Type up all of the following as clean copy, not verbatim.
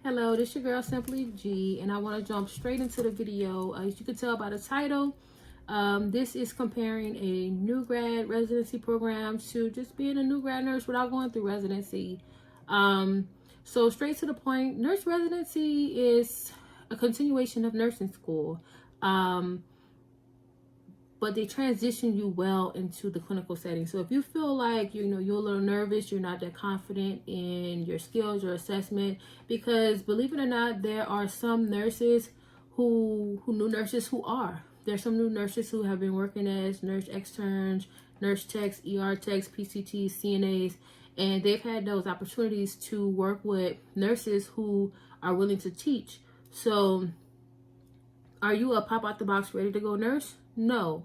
Hello, this is your girl Simply G, and I want to jump straight into the video. As you can tell by the title, this is comparing a new grad residency program to just being a new grad nurse without going through residency. So straight to the point, nurse residency is a continuation of nursing school. But they transition you well into the clinical setting. So if you feel like, you're a little nervous, you're not that confident in your skills or assessment, because believe it or not, there are some nurses new nurses who are. There's some new nurses who have been working as nurse externs, nurse techs, ER techs, PCTs, CNAs, and they've had those opportunities to work with nurses who are willing to teach. So are you a pop out the box ready to go nurse? No.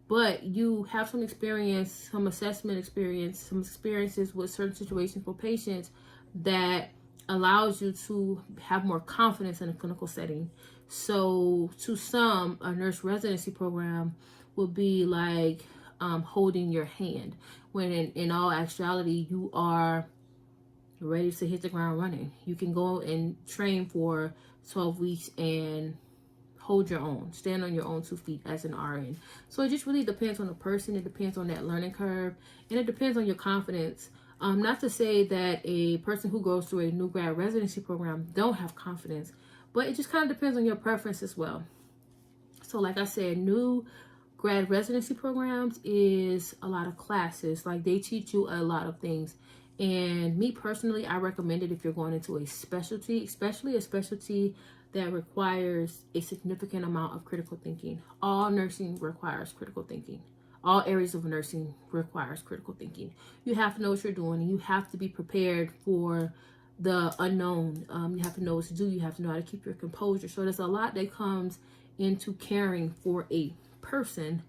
But you have some experience, some assessment experience, some experiences with certain situations for patients that allows you to have more confidence in a clinical setting. So to some, a nurse residency program will be like holding your hand, when in all actuality, you are ready to hit the ground running. You can go and train for 12 weeks and hold your own, stand on your own 2 feet as an RN. So it just really depends on the person. It depends on that learning curve, and it depends on your confidence. Not to say that a person who goes through a new grad residency program don't have confidence, but it just kind of depends on your preference as well. So like I said, new grad residency programs is a lot of classes. Like, they teach you a lot of things. And me personally, I recommend it if you're going into a specialty, especially a specialty that requires a significant amount of critical thinking. All nursing requires critical thinking. All areas of nursing requires critical thinking. You have to know what you're doing, and you have to be prepared for the unknown. You have to know what to do. You have to know how to keep your composure. So there's a lot that comes into caring for a person,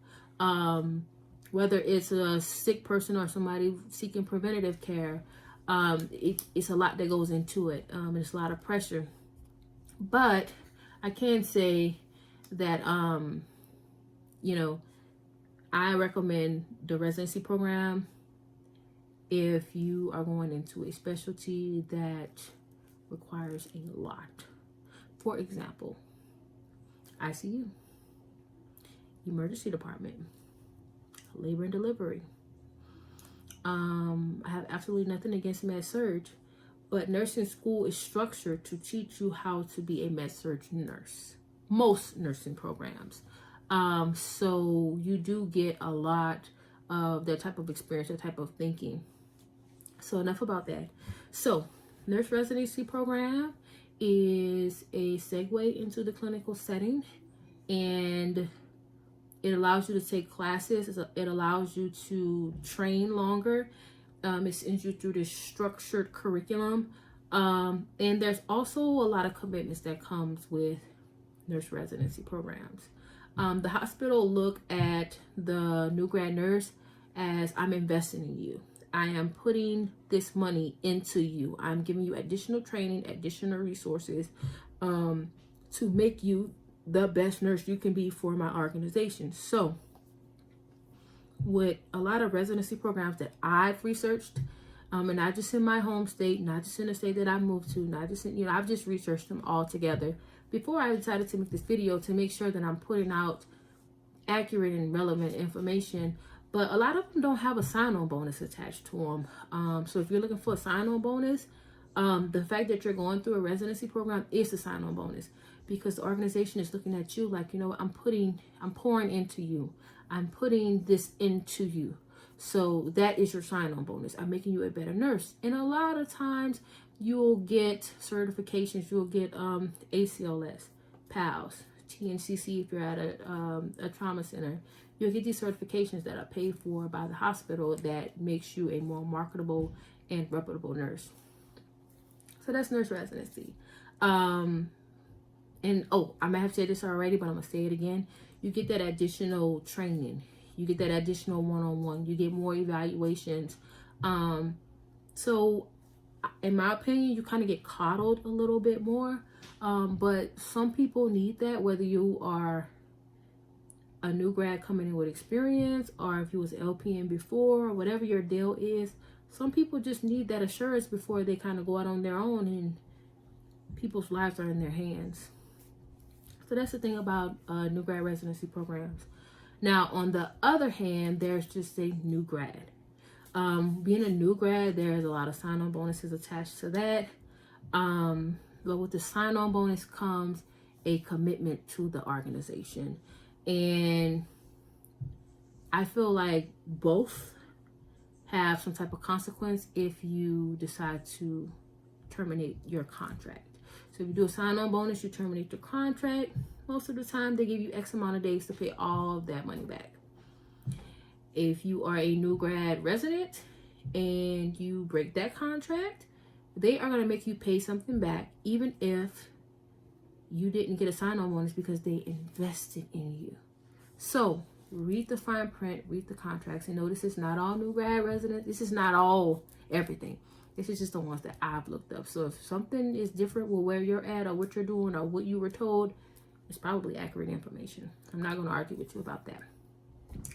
whether it's a sick person or somebody seeking preventative care. It's a lot that goes into it. It's a lot of pressure. But I can say that, I recommend the residency program if you are going into a specialty that requires a lot. For example, ICU, emergency department, labor and delivery. I have absolutely nothing against med surg, but nursing school is structured to teach you how to be a med-surg nurse. Most nursing programs. So you do get a lot of that type of experience, that type of thinking. So enough about that. So nurse residency program is a segue into the clinical setting, and it allows you to take classes. It allows you to train longer. It sends you through this structured curriculum. And there's also a lot of commitments that comes with nurse residency programs. The hospital look at the new grad nurse as, I'm investing in you. I am putting this money into you. I'm giving you additional training, additional resources, to make you the best nurse you can be for my organization. So with a lot of residency programs that I've researched, and not just in my home state, not just in the state that I moved to, not just in, I've just researched them all together before I decided to make this video, to make sure that I'm putting out accurate and relevant information. But a lot of them don't have a sign-on bonus attached to them. So if you're looking for a sign-on bonus, the fact that you're going through a residency program is a sign-on bonus, because the organization is looking at you like, I'm pouring into you. I'm putting this into you. So that is your sign-on bonus. I'm making you a better nurse. And a lot of times you'll get certifications. You'll get ACLS, PALS, TNCC if you're at a trauma center. You'll get these certifications that are paid for by the hospital that makes you a more marketable and reputable nurse. So that's nurse residency. And I might have said this already, but I'm gonna say it again. You get that additional training. You get that additional one-on-one. You get more evaluations. So in my opinion, you kind of get coddled a little bit more. But some people need that, whether you are a new grad coming in with experience, or if you was LPN before, or whatever your deal is, some people just need that assurance before they kind of go out on their own and people's lives are in their hands. So that's the thing about new grad residency programs. Now, on the other hand, there's just a new grad. Being a new grad, there's a lot of sign-on bonuses attached to that. But with the sign-on bonus comes a commitment to the organization. And I feel like both have some type of consequence if you decide to terminate your contract. So if you do a sign-on bonus, you terminate the contract. Most of the time, they give you X amount of days to pay all of that money back. If you are a new grad resident and you break that contract, they are going to make you pay something back, even if you didn't get a sign-on bonus, because they invested in you. So read the fine print, read the contracts, and know this is not all new grad residents. This is not all everything. This is just the ones that I've looked up. So if something is different with where you're at or what you're doing or what you were told, it's probably accurate information. I'm not going to argue with you about that.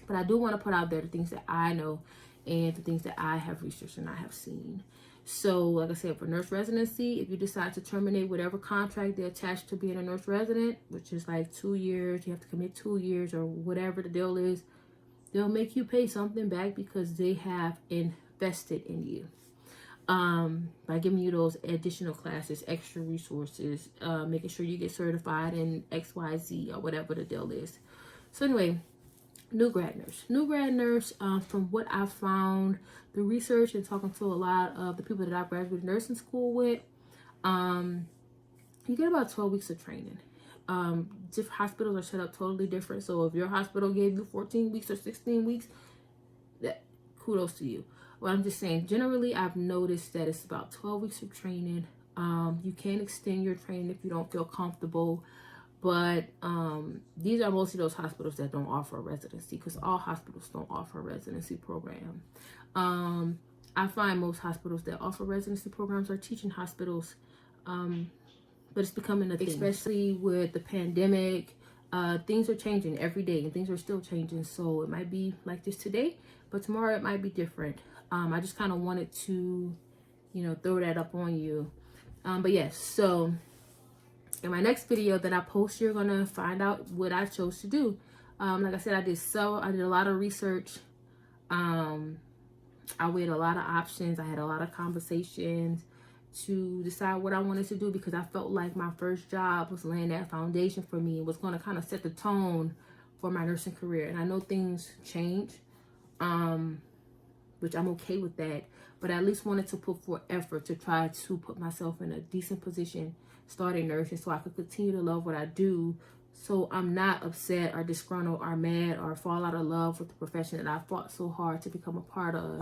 But I do want to put out there the things that I know and the things that I have researched and I have seen. So, like I said, for nurse residency, if you decide to terminate whatever contract they're attached to being a nurse resident, which is like 2 years, you have to commit 2 years or whatever the deal is, they'll make you pay something back because they have invested in you. By giving you those additional classes, extra resources, making sure you get certified in XYZ or whatever the deal is. So anyway, new grad nurse, from what I found, the research and talking to a lot of the people that I graduated nursing school with, you get about 12 weeks of training. Different hospitals are set up totally different. So if your hospital gave you 14 weeks or 16 weeks, that kudos to you. But I'm just saying, generally, I've noticed that it's about 12 weeks of training. You can extend your training if you don't feel comfortable. But these are mostly those hospitals that don't offer a residency, because all hospitals don't offer a residency program. I find most hospitals that offer residency programs are teaching hospitals, but it's becoming a thing, especially with the pandemic. Things are changing every day, and things are still changing. So it might be like this today, but tomorrow it might be different. I just kind of wanted to, throw that up on you. But yes, so in my next video that I post, you're gonna find out what I chose to do. Like I said, I did a lot of research. I weighed a lot of options. I had a lot of conversations to decide what I wanted to do, because I felt like my first job was laying that foundation for me and was going to kind of set the tone for my nursing career. And I know things change, which I'm okay with that, but I at least wanted to put forth effort to try to put myself in a decent position starting nursing, so I could continue to love what I do, so I'm not upset or disgruntled or mad or fall out of love with the profession that I fought so hard to become a part of.